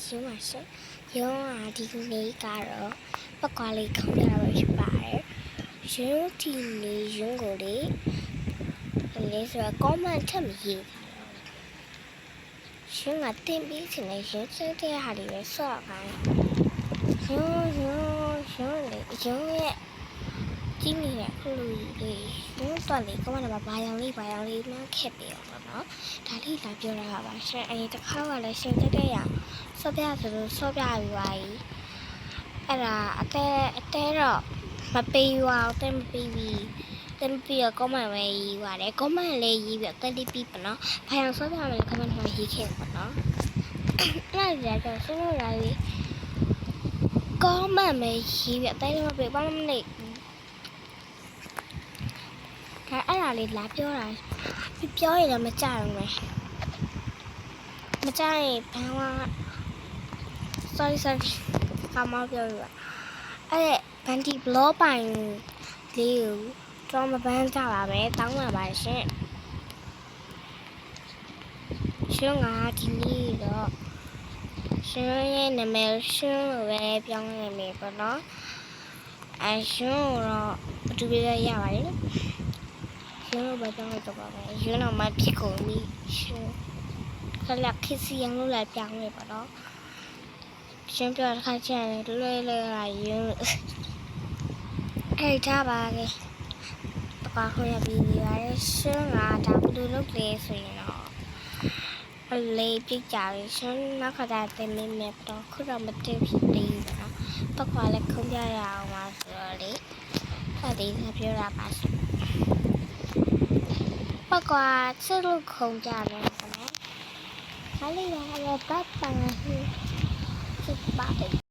ရှင်ပါရှင်ရုံးကဒီနေ့ကတော့ပတ်ကွာလေးခေါင်းရတာပဲဖြစ်ပါတယ်ရုံးဒီနေ့ရုံးကိုလေးဆိုတော့ comment ထပ်မရေးရှင်ကတင်ပြီးစနေရုံးစတဲ့ဟာတွေပဲဆော့ခိုင်းရုံးရဲ့ဒီနေ့ကလူလေးရုံးတော်လေးcomment မှာဘာရောင်လေးမှခက်ပြီးတော့နော်ဒါလေးလာပြောတာပါရှင်အဲဒီတစ်ခါကလည်းရှင်တက်တဲ့ရဆော့ပြဆိုလို့ဆော့ပြပြီးပါပြီအဲ့ဒါအတဲတော့မပေးရအောင်တဲမပေးပြီးတော့ comment ပဲရေးပါတယ် comment လေးရေးပြီးတက်လေးပြီးပါနော်ဘာရောင်ဆော့ပြမလဲ comment မှာရေးခဲ့ပါနော်အဲ့ဒါကြောင့်ဆွေးနွေးရည် comment ပဲရေးပြီးတဲလေးမပေးဘာမှမနေဒါအဲ့ဒါလေးလာပြောတာပြောရင်လည်းမကြဘူးမယ်မကြရင်ဘာမှ sorry ကမပြောရအဲ့ဘန်တီဘလော့ပိုင်လေးကိုတော့မပန်းကြပါပဲတောင်းပါပါရှင်ရှင်ကဒီနေ့တော့ရှင်ရဲ့နာမည်ရှင်လိုပဲပြောင်းနေပြီပေါ့နော်အရှင်တော့အတူတူရပါတယ်ရှင်လိုပဲပြောင်းလိုက်တော့ပါမယ်ရှင်တော့မဖြစ်ကုန်ပြီရှင်ခက်ခစ်စီရင်လို့လည်းပြောင်းနေပါတော့ရှင်ပြောတဲ့ခါကျရင်လွယ်လာရင်အဲ့ထားပါလေပပခေါ်ရပြီးရတယ်ရှင်ကဒါဘလူးလုပ်လေဆိုရင်တော့အလေးပြကြရရှင်နောက်ခါကျတင်မိမယ်တော့ခုတော့မတင်ဖြစ်သေးဘူးနော်ပပလည်းခုံပြရအောင်ပါဆိုတော့လေအဲ့ဒီကပြောတာပါရှင်ပပဆက်လို့ခုံကြတယ်နော်ခါလေးရတော့ပတ်ပါဟိစစ်ပါတယ်